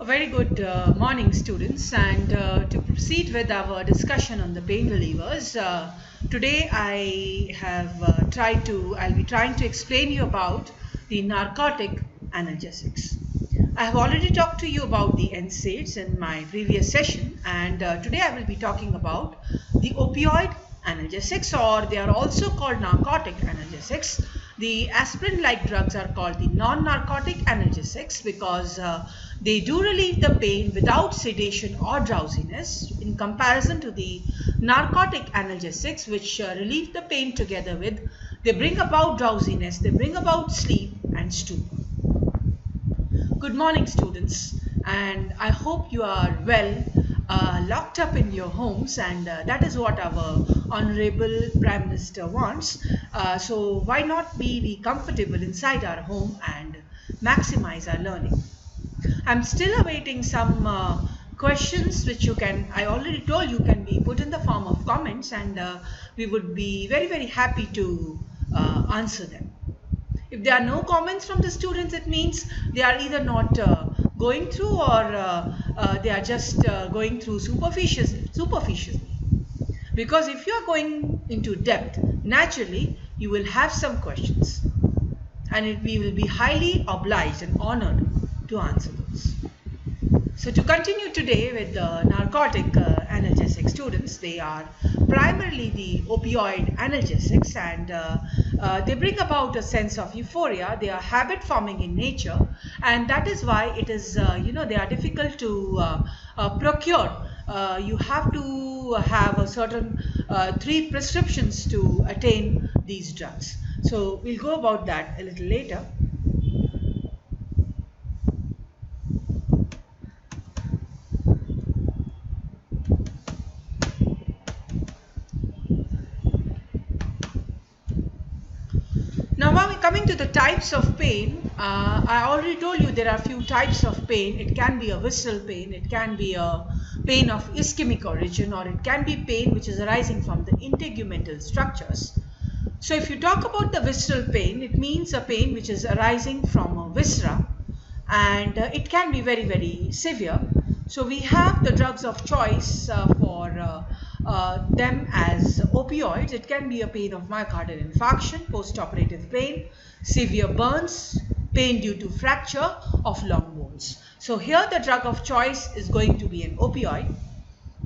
A very good morning, students, and to proceed with our discussion on the pain relievers, today I'll be trying to explain you about the narcotic analgesics. I have already talked to you about the NSAIDs in my previous session, and today I will be talking about the opioid analgesics, or they are also called narcotic analgesics. The aspirin-like drugs are called the non-narcotic analgesics because they do relieve the pain without sedation or drowsiness in comparison to the narcotic analgesics, which relieve the pain together with, they bring about drowsiness, they bring about sleep and stupor. Good morning, students, and I hope you are well locked up in your homes, and that is what our Honorable Prime Minister wants. So why not be comfortable inside our home and maximize our learning? I'm still awaiting some questions which I already told you can be put in the form of comments, and we would be very happy to answer them. If there are no comments from the students, it means they are either not going through or they are just going through superficially. Because if you are going into depth, naturally you will have some questions, and we will be highly obliged and honored to answer those. So to continue today with the narcotic analgesic students, they are primarily the opioid analgesics, and they bring about a sense of euphoria. They are habit forming in nature, and that is why it is, they are difficult to procure. You have to have a certain 3 prescriptions to attain these drugs. So we'll go about that a little later. Now while we're coming to the types of pain, I already told you there are a few types of pain. It can be a visceral pain, it can be a pain of ischemic origin, or it can be pain which is arising from the integumental structures. So if you talk about the visceral pain, it means a pain which is arising from a viscera, and it can be very severe. So we have the drugs of choice for them as opioids. It can be a pain of myocardial infarction, post-operative pain, severe burns, pain due to fracture of long bones. So here the drug of choice is going to be an opioid,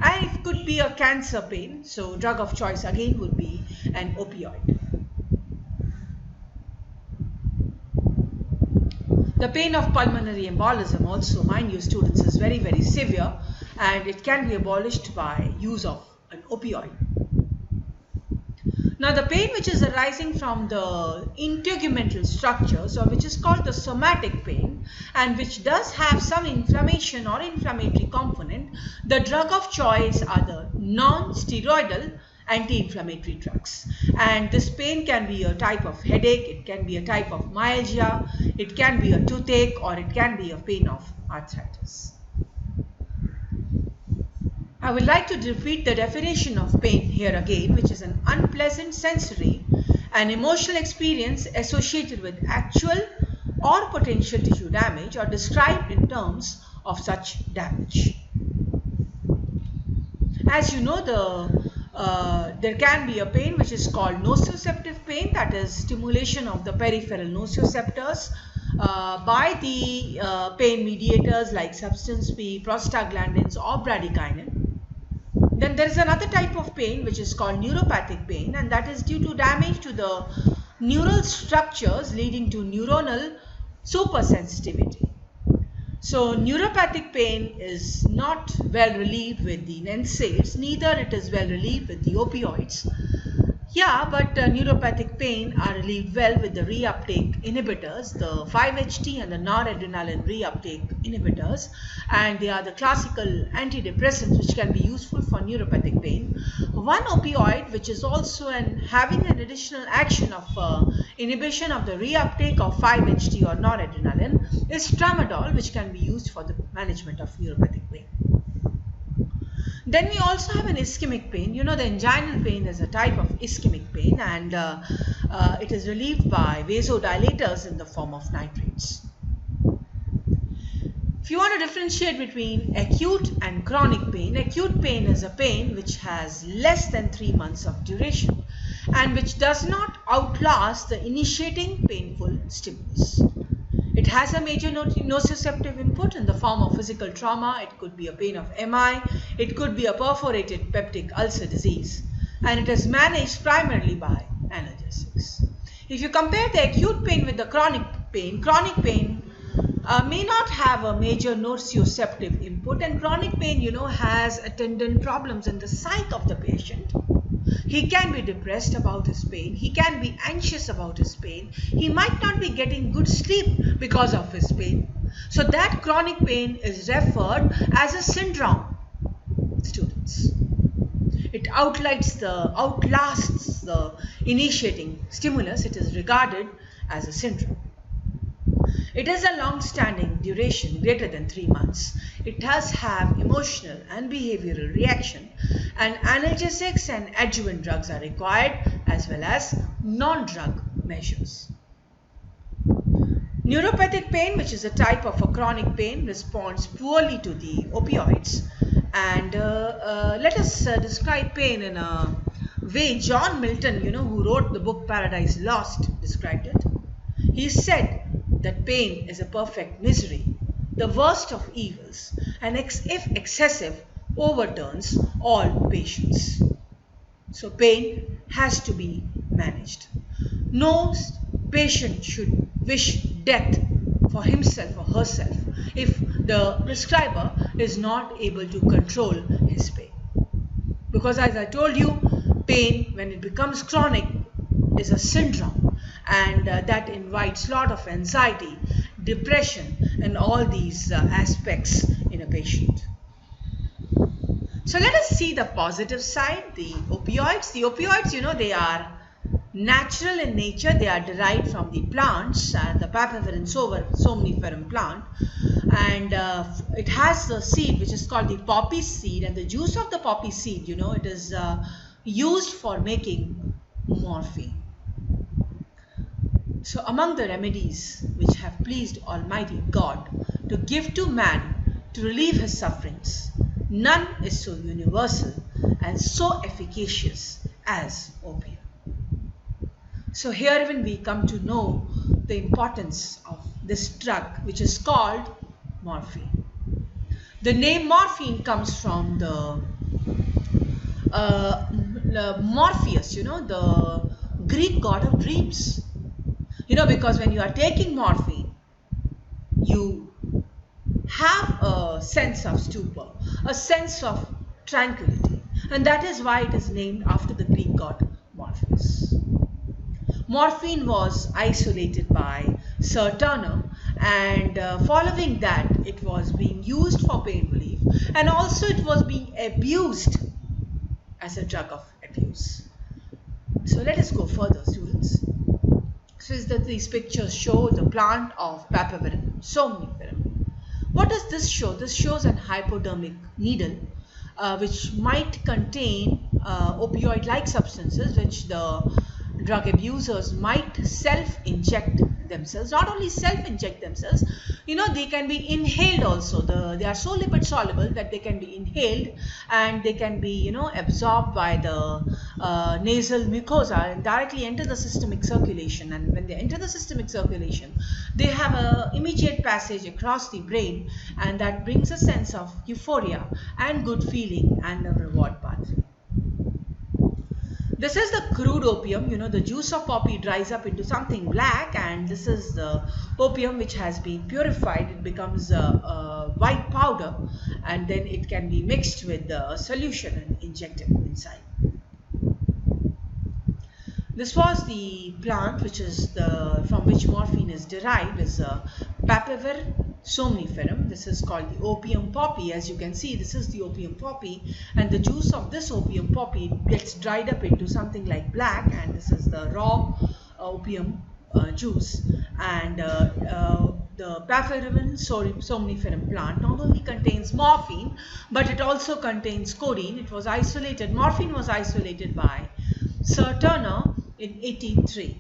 and it could be a cancer pain. So drug of choice again would be an opioid. The pain of pulmonary embolism also, mind you students, is very severe, and it can be abolished by use of an opioid. Now the pain which is arising from the integumental structures, or which is called the somatic pain, and which does have some inflammation or inflammatory component, the drug of choice are the non-steroidal anti-inflammatory drugs. And this pain can be a type of headache, it can be a type of myalgia, it can be a toothache, or it can be a pain of arthritis. I would like to repeat the definition of pain here again, which is an unpleasant sensory and emotional experience associated with actual or potential tissue damage, or described in terms of such damage. As you know, there can be a pain which is called nociceptive pain, that is stimulation of the peripheral nociceptors by the pain mediators like substance P, prostaglandins, or bradykinin. Then there is another type of pain which is called neuropathic pain, and that is due to damage to the neural structures leading to neuronal supersensitivity. So neuropathic pain is not well relieved with the NSAIDs, neither it is well relieved with the opioids. Yeah, but neuropathic pain are relieved well with the reuptake inhibitors, the 5-HT and the noradrenaline reuptake inhibitors, and they are the classical antidepressants which can be useful for neuropathic pain. One opioid which is also having an additional action of inhibition of the reuptake of 5-HT or noradrenaline is tramadol, which can be used for the management of neuropathic pain. Then we also have an ischemic pain. You know, the inguinal pain is a type of ischemic pain, and it is relieved by vasodilators in the form of nitrates. If you want to differentiate between acute and chronic pain is a pain which has less than 3 months of duration and which does not outlast the initiating painful stimulus. It has a major nociceptive input in the form of physical trauma. It could be a pain of MI, it could be a perforated peptic ulcer disease, and it is managed primarily by analgesics. If you compare the acute pain with the chronic pain may not have a major nociceptive input, and chronic pain, has attendant problems in the psyche of the patient. He can be depressed about his pain. He can be anxious about his pain. He might not be getting good sleep because of his pain. So that chronic pain is referred as a syndrome, students. It outlasts the initiating stimulus. It is regarded as a syndrome. It has a long-standing duration greater than 3 months. It does have emotional and behavioral reaction, and analgesics and adjuvant drugs are required as well as non-drug measures. Neuropathic pain, which is a type of a chronic pain, responds poorly to the opioids. And let us describe pain in a way John Milton, who wrote the book Paradise Lost, described it. He said that pain is a perfect misery, the worst of evils, and if excessive, overturns all patience. So pain has to be managed. No patient should wish death for himself or herself if the prescriber is not able to control his pain. Because as I told you, pain, when it becomes chronic, is a syndrome, and that invites a lot of anxiety, depression, and all these aspects in a patient. So let us see the positive side, the opioids. The opioids, they are natural in nature. They are derived from the plants, the papaver somniferum plant, and it has a seed which is called the poppy seed, and the juice of the poppy seed, it is used for making morphine. So among the remedies which have pleased Almighty God to give to man to relieve his sufferings, none is so universal and so efficacious as opium. So here even we come to know the importance of this drug, which is called morphine. The name morphine comes from the Morpheus, the Greek god of dreams. Because when you are taking morphine, you have a sense of stupor, a sense of tranquility, and that is why it is named after the Greek god Morpheus. Morphine was isolated by Sir Turner, and following that it was being used for pain relief, and also it was being abused as a drug of abuse. So let us go further, students. So these pictures show the plant of papaver somniferum. What does this show? This shows an hypodermic needle which might contain opioid-like substances which the drug abusers might self-inject themselves. Not only self-inject themselves, they can be inhaled also. They are so lipid soluble that they can be inhaled, and they can be absorbed by the nasal mucosa and directly enter the systemic circulation. And when they enter the systemic circulation, they have an immediate passage across the brain, and that brings a sense of euphoria and good feeling and a reward pathway. This is the crude opium. The juice of poppy dries up into something black, and this is the opium which has been purified. It becomes a white powder, and then it can be mixed with the solution and injected inside. This was the plant which is from which morphine is derived, is papaver somniferum. This is called the opium poppy. As you can see, this is the opium poppy, and the juice of this opium poppy gets dried up into something like black, and this is the raw opium juice. And the papaver somniferum plant not only contains morphine, but it also contains codeine. It was isolated. Morphine was isolated by Sir Turner in 1803.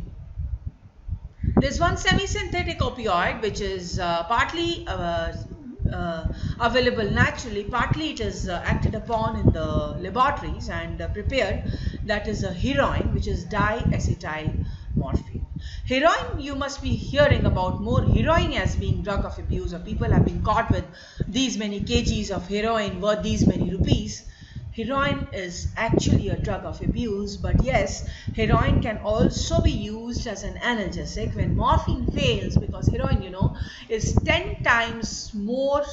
There's one semi-synthetic opioid which is partly available naturally. Partly it is acted upon in the laboratories and prepared. That is a heroin, which is diacetyl morphine. Heroin, you must be hearing about more heroin as being drug of abuse, or people have been caught with these many kgs of heroin worth these many rupees. Heroin is actually a drug of abuse, but yes, heroin can also be used as an analgesic when morphine fails, because heroin, you know, is 10 times more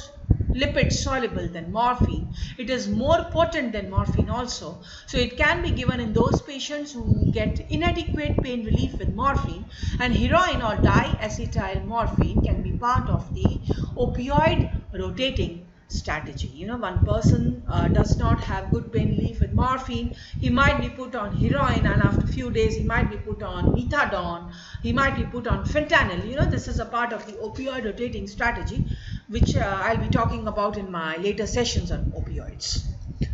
lipid soluble than morphine. It is more potent than morphine also. So it can be given in those patients who get inadequate pain relief with morphine, and heroin or diacetyl morphine can be part of the opioid rotating strategy. You know, one person does not have good pain relief with morphine, he might be put on heroin, and after a few days he might be put on methadone, he might be put on fentanyl. You know, this is a part of the opioid rotating strategy, which I'll be talking about in my later sessions on opioids.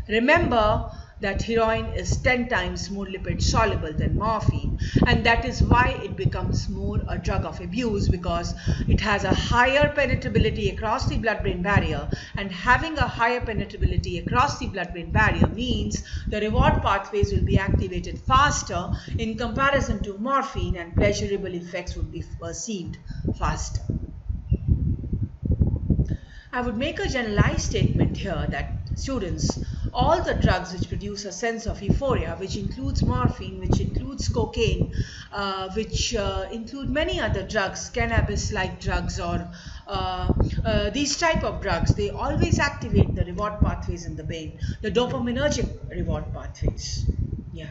Remember that heroin is 10 times more lipid soluble than morphine, and that is why it becomes more a drug of abuse, because it has a higher penetrability across the blood-brain barrier, and having a higher penetrability across the blood-brain barrier means the reward pathways will be activated faster in comparison to morphine, and pleasurable effects will be perceived faster. I would make a generalized statement here that students, all the drugs which produce a sense of euphoria, which includes morphine, which includes cocaine, which include many other drugs, cannabis-like drugs, or these type of drugs, they always activate the reward pathways in the brain, the dopaminergic reward pathways. Yeah.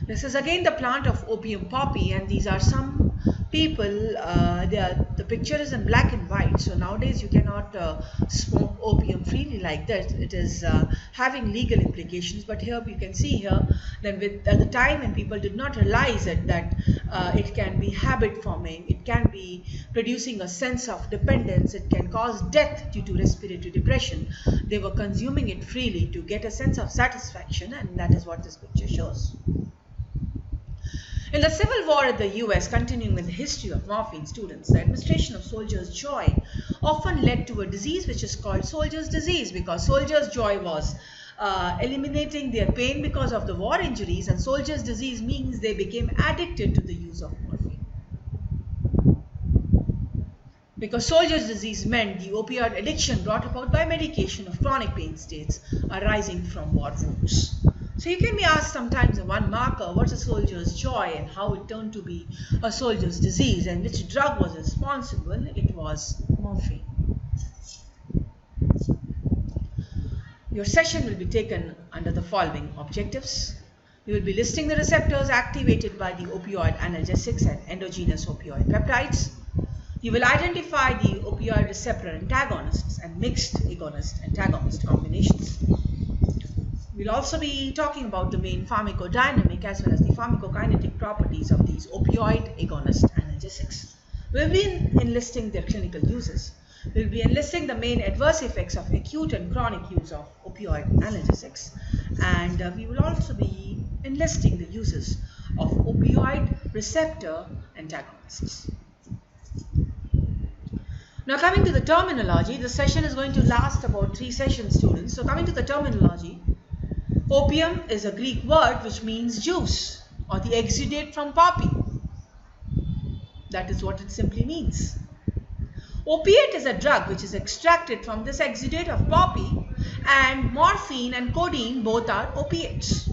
This is again the plant of opium poppy, and these are some people, the picture is in black and white, so nowadays you cannot smoke opium freely like that. It is having legal implications, but here you can see here that at the time when people did not realize it, that it can be habit forming, it can be producing a sense of dependence, it can cause death due to respiratory depression. They were consuming it freely to get a sense of satisfaction, and that is what this picture shows. In the Civil War in the US, continuing with the history of morphine, students, the administration of soldier's joy often led to a disease which is called soldier's disease, because soldier's joy was eliminating their pain because of the war injuries, and soldier's disease means they became addicted to the use of morphine. Because soldier's disease meant the opioid addiction brought about by medication of chronic pain states arising from war wounds. So you can be asked sometimes a one marker, what's a soldier's joy and how it turned to be a soldier's disease, and which drug was responsible? It was morphine. Your session will be taken under the following objectives. We will be listing the receptors activated by the opioid analgesics and endogenous opioid peptides. You will identify the opioid receptor antagonists and mixed agonist-antagonist combinations. We'll also be talking about the main pharmacodynamic as well as the pharmacokinetic properties of these opioid agonist analgesics. We'll be enlisting their clinical uses. We'll be enlisting the main adverse effects of acute and chronic use of opioid analgesics. And we will also be enlisting the uses of opioid receptor antagonists. Now, coming to the terminology, the session is going to last about 3 sessions, students. So coming to the terminology, opium is a Greek word which means juice or the exudate from poppy. That is what it simply means. Opiate is a drug which is extracted from this exudate of poppy, and morphine and codeine both are opiates.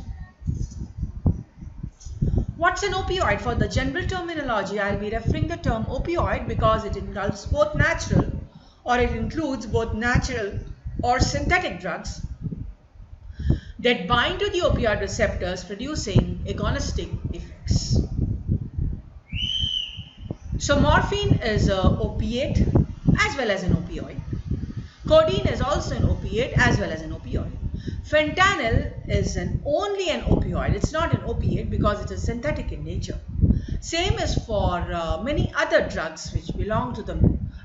What's an opioid? For the general terminology, I'll be referring the term opioid because it engulfs both natural, or it includes both natural or synthetic drugs that bind to the opioid receptors, producing agonistic effects. So morphine is an opiate as well as an opioid. Codeine is also an opiate as well as an opioid. Fentanyl is only an opioid. It's not an opiate because it is synthetic in nature. Same is for many other drugs which belong to the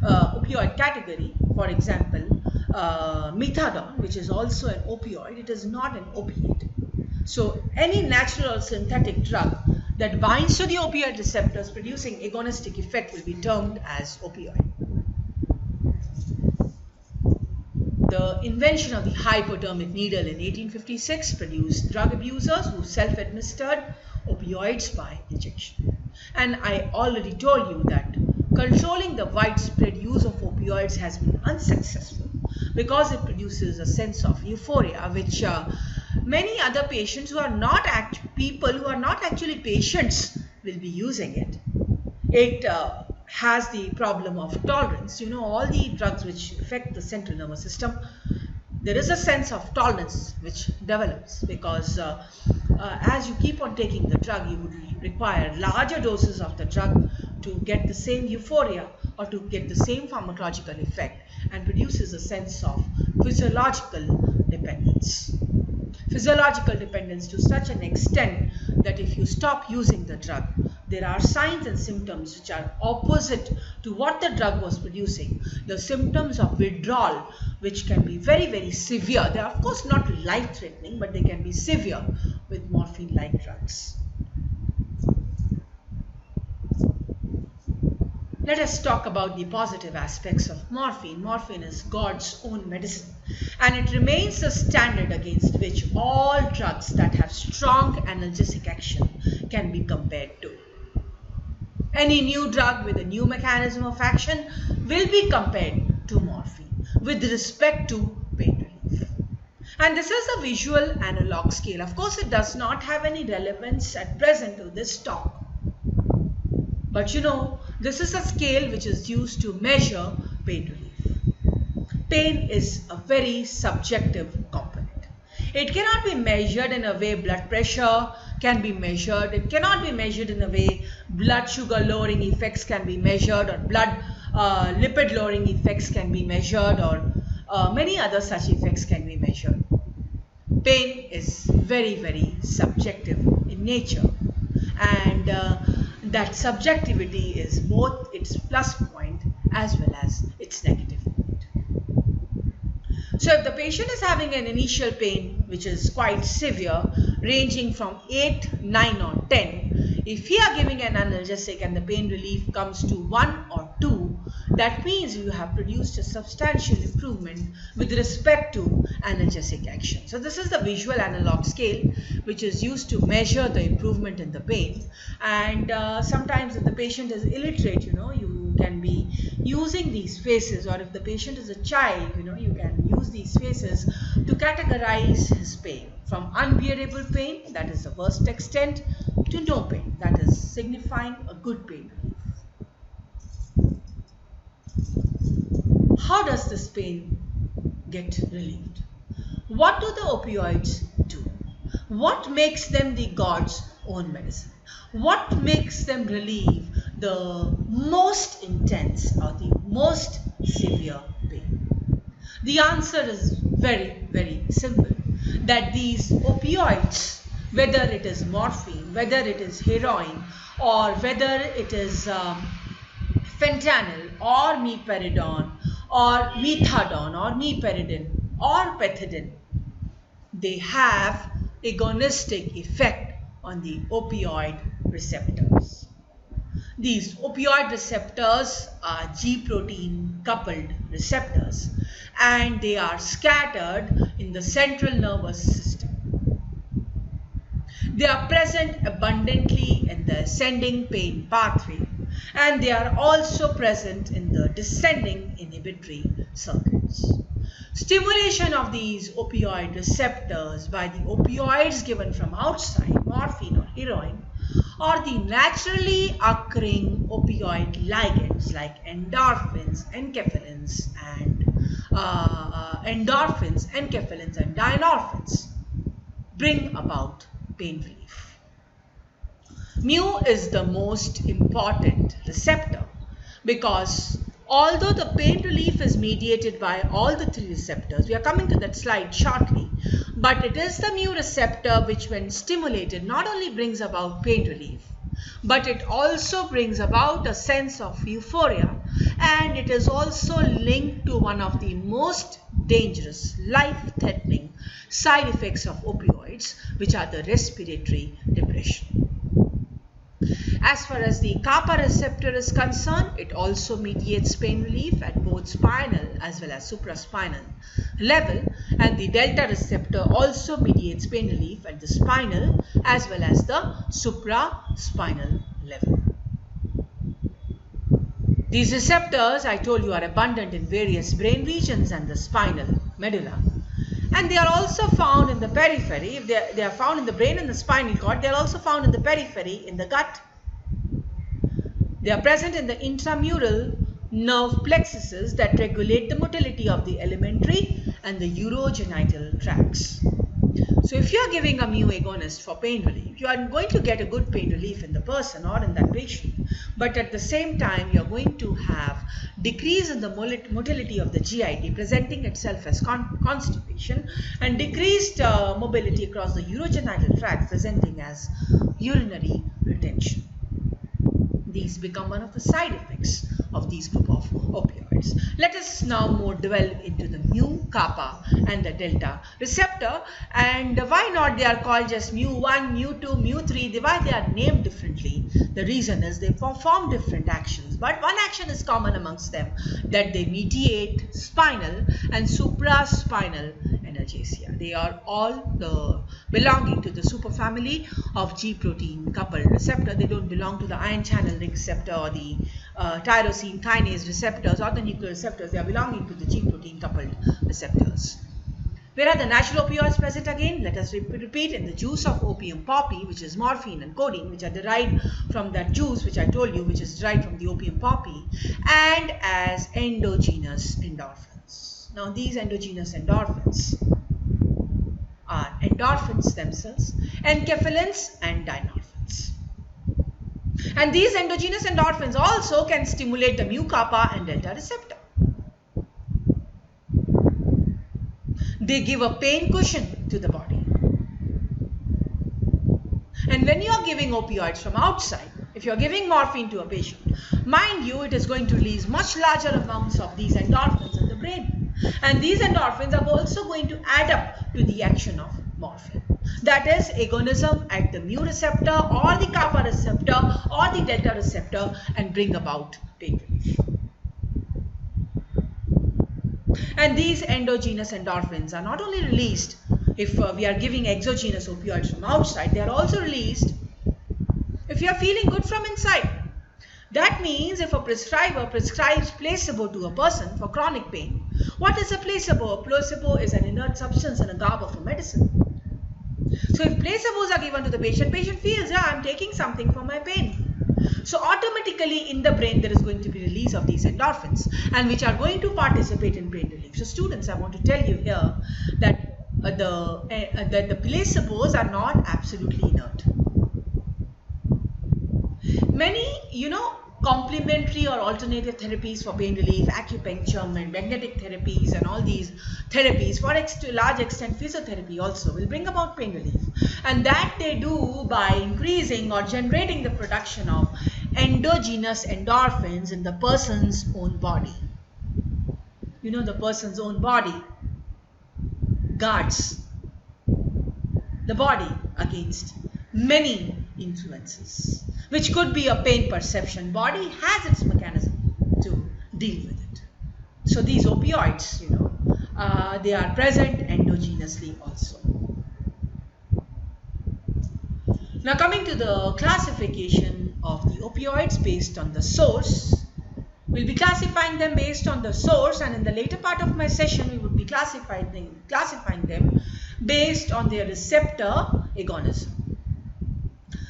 opioid category. For example, methadone, which is also an opioid, it is not an opiate. So any natural or synthetic drug that binds to the opioid receptors producing agonistic effect will be termed as opioid. The invention of the hypodermic needle in 1856 produced drug abusers who self-administered opioids by injection. And I already told you that controlling the widespread use of opioids has been unsuccessful because it produces a sense of euphoria, which many other patients who are not people who are not actually patients will be using it. It has the problem of tolerance. You know, all the drugs which affect the central nervous system, there is a sense of tolerance which develops because as you keep on taking the drug, you would require larger doses of the drug to get the same euphoria or to get the same pharmacological effect, and produces a sense of physiological dependence. Physiological dependence to such an extent that if you stop using the drug, there are signs and symptoms which are opposite to what the drug was producing. The symptoms of withdrawal, which can be very, very severe. They are of course not life-threatening, but they can be severe with morphine-like drugs. Let us talk about the positive aspects of morphine. Morphine is God's own medicine, and it remains the standard against which all drugs that have strong analgesic action can be compared to. Any new drug with a new mechanism of action will be compared to morphine with respect to pain relief. And this is a visual analog scale. Of course, it does not have any relevance at present to this talk. But you know, this is a scale which is used to measure pain relief. Pain is a very subjective component. It cannot be measured in a way blood pressure can be measured. It cannot be measured in a way blood sugar lowering effects can be measured, or blood lipid lowering effects can be measured, or many other such effects can be measured. Pain is very, very subjective in nature, and that subjectivity is both its plus point as well as its negative point. So if the patient is having an initial pain which is quite severe, ranging from 8, 9 or 10, if we are giving an analgesic and the pain relief comes to 1 or 2, that means you have produced a substantial improvement with respect to analgesic action. So this is the visual analog scale which is used to measure the improvement in the pain. And sometimes if the patient is illiterate, you know, you can be using these phases, or if the patient is a child, you know, you can use these phases to categorize his pain from unbearable pain, that is the worst extent, to no pain, that is signifying a good pain relief. How does this pain get relieved? What do the opioids do? What makes them the God's own medicine? What makes them relieve the most intense or the most severe pain? The answer is very, very simple, that these opioids, whether it is morphine, whether it is heroin, or whether it is fentanyl or meperidone or methadone or meperidine or pethidine, they have agonistic effect on the opioid receptors. These opioid receptors are G protein coupled receptors, and they are scattered in the central nervous system. They are present abundantly in the ascending pain pathway, and they are also present in the descending inhibitory circuits. Stimulation of these opioid receptors by the opioids given from outside, morphine or heroin, or the naturally occurring opioid ligands like endorphins, enkephalins, and dynorphins bring about pain relief. Mu is the most important receptor because although the pain relief is mediated by all the three receptors, we are coming to that slide shortly, but it is the mu receptor which, when stimulated, not only brings about pain relief, but it also brings about a sense of euphoria, and it is also linked to one of the most dangerous, life-threatening side effects of opioids, which are the respiratory depression. As far as the kappa receptor is concerned, it also mediates pain relief at both spinal as well as supraspinal level, and the delta receptor also mediates pain relief at the spinal as well as the supraspinal level. These receptors, I told you, are abundant in various brain regions and the spinal medulla. And they are also found in the periphery. If they are found in the brain and the spinal cord, they are also found in the periphery, in the gut. They are present in the intramural nerve plexuses that regulate the motility of the alimentary and the urogenital tracts. So if you are giving a mu agonist for pain relief, you are going to get a good pain relief in the person or in that patient. But at the same time, you are going to have decrease in the motility of the GIT, presenting itself as constipation, and decreased mobility across the urogenital tract, presenting as urinary retention. These become one of the side effects of these group of opioids. Let us now more delve into the mu, kappa and the delta receptor, and why not they are called just mu1, mu2, mu3, why they are named differently. The reason is they perform different actions, but one action is common amongst them, that they mediate spinal and supraspinal analgesia. They are all belonging to the superfamily of G protein coupled receptor. They don't belong to the ion channel ring receptor or the tyrosine kinase receptors or the nuclear receptors. They are belonging to the G protein coupled receptors. Where are the natural opioids present again? Let us repeat. In the juice of opium poppy, which is morphine and codeine, which are derived from that juice which I told you, which is derived from the opium poppy, and as endogenous endorphins. Now these endogenous endorphins are endorphins themselves, enkephalins and dynorphins. And these endogenous endorphins also can stimulate the mu, kappa and delta receptor. They give a pain cushion to the body. And when you are giving opioids from outside, if you are giving morphine to a patient, mind you, it is going to release much larger amounts of these endorphins in the brain. And these endorphins are also going to add up to the action of morphine. That is agonism at the mu receptor or the kappa receptor or the delta receptor and bring about pain relief. And these endogenous endorphins are not only released if we are giving exogenous opioids from outside, they are also released if you are feeling good from inside. That means if a prescriber prescribes placebo to a person for chronic pain, what is a placebo? A placebo is an inert substance in a garb of a medicine. So if placebos are given to the patient, patient feels, yeah, I am taking something for my pain. So automatically in the brain there is going to be release of these endorphins and which are going to participate in pain relief. So students, I want to tell you here that the placebos are not absolutely inert. Many, complementary or alternative therapies for pain relief, acupuncture and magnetic therapies and all these therapies, to a large extent physiotherapy also will bring about pain relief. And that they do by increasing or generating the production of endogenous endorphins in the person's own body. The person's own body guards the body against many influences, which could be a pain perception. Body has its mechanism to deal with it. So these opioids, they are present endogenously also. Now coming to the classification of the opioids based on the source, we'll be classifying them based on the source, and in the later part of my session we would be classifying them based on their receptor agonism.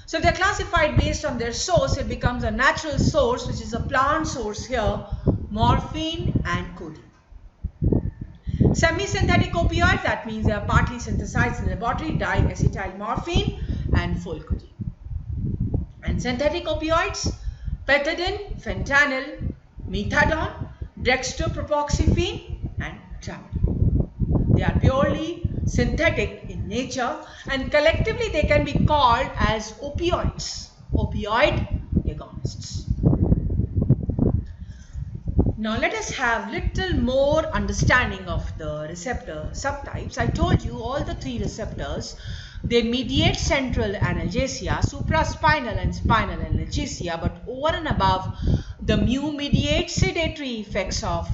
So if they are classified based on their source, it becomes a natural source, which is a plant source here, morphine and codeine. Semi-synthetic opioids, that means they are partly synthesized in the laboratory, diacetylmorphine and codeine. And synthetic opioids, pethidine, fentanyl, methadone, dextropropoxyphene and tramadol. They are purely synthetic in nature and collectively they can be called as opioids, opioid agonists. Now let us have little more understanding of the receptor subtypes. I told you all the three receptors They mediate central analgesia, supraspinal and spinal analgesia, but over and above the mu mediates sedatory effects of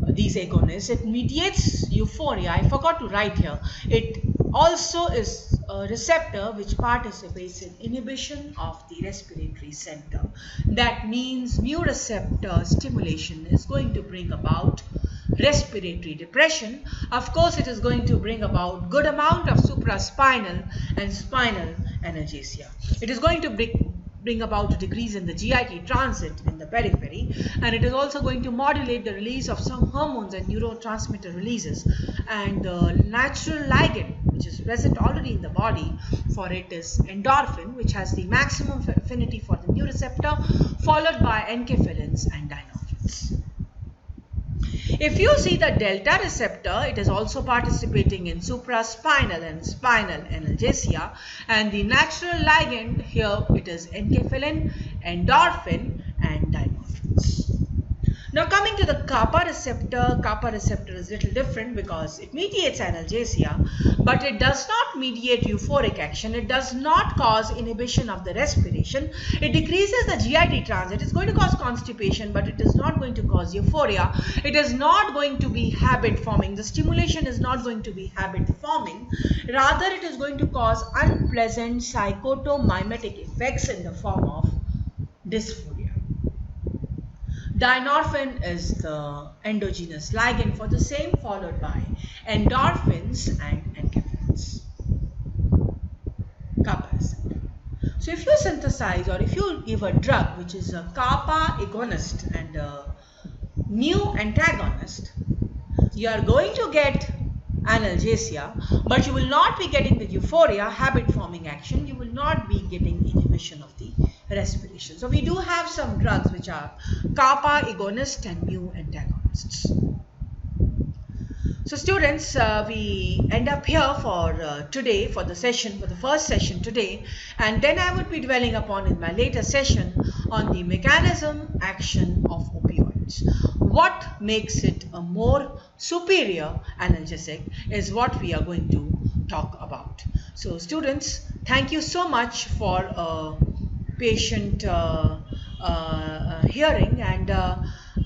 these agonists. It mediates euphoria. I forgot to write here. It also is a receptor which participates in inhibition of the respiratory center. That means mu receptor stimulation is going to bring about respiratory depression. Of course, it is going to bring about good amount of supraspinal and spinal analgesia. It is going to bring about a decrease in the GIT transit in the periphery, and it is also going to modulate the release of some hormones and neurotransmitter releases, and the natural ligand which is present already in the body for it is endorphin, which has the maximum affinity for the mu receptor, followed by enkephalins and dynorphins. If you see the delta receptor, it is also participating in supraspinal and spinal analgesia, and the natural ligand here it is enkephalin, endorphin and dynorphins. Now coming to the kappa receptor is a little different because it mediates analgesia, but it does not mediate euphoric action. It does not cause inhibition of the respiration. It decreases the GIT transit. It's going to cause constipation, but it is not going to cause euphoria. It is not going to be habit forming. The stimulation is not going to be habit forming. Rather, it is going to cause unpleasant psychotomimetic effects in the form of dysphoria. Dynorphin is the endogenous ligand for the same, followed by endorphins and enkephalins. Kappa receptor. So if you synthesize or if you give a drug which is a kappa agonist and a mu antagonist, you are going to get analgesia, but you will not be getting the euphoria, habit forming action. You will not be getting inhibition of the respiration. So we do have some drugs which are kappa agonist and mu antagonists. So students, we end up here for today, for the session, for the first session today, and then I would be dwelling upon in my later session on the mechanism action of opioids. What makes it a more superior analgesic is what we are going to talk about. So students, thank you so much for patient hearing, and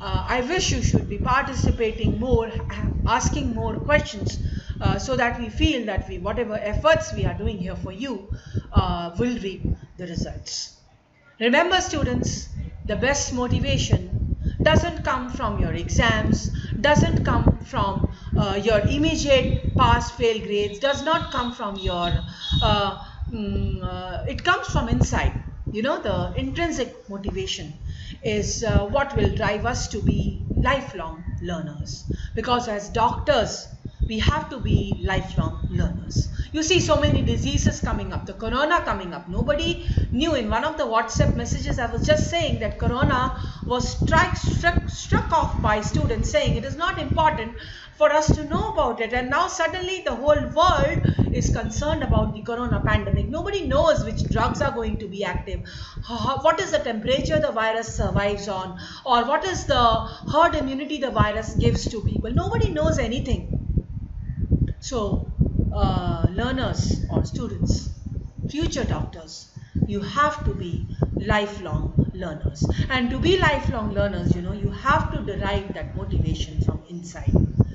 I wish you should be participating more, asking more questions, so that we feel that whatever efforts we are doing here for you will reap the results. Remember students, the best motivation doesn't come from your exams, doesn't come from your immediate pass-fail grades, does not come from your, it comes from inside. You know, the intrinsic motivation is what will drive us to be lifelong learners. Because as doctors, we have to be lifelong learners. You see so many diseases coming up, the corona coming up. Nobody knew. In one of the WhatsApp messages, I was just saying that corona was struck off by students saying it is not important for us to know about it. And now suddenly the whole world is concerned about the corona pandemic. Nobody knows which drugs are going to be active, what is the temperature the virus survives on, or what is the herd immunity the virus gives to people. Nobody knows anything. So learners or students, future doctors, you have to be lifelong learners. And to be lifelong learners, you know, you have to derive that motivation from inside.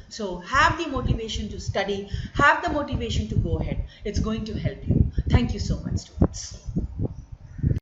So have the motivation to study, have the motivation to go ahead. It's going to help you. Thank you so much, students.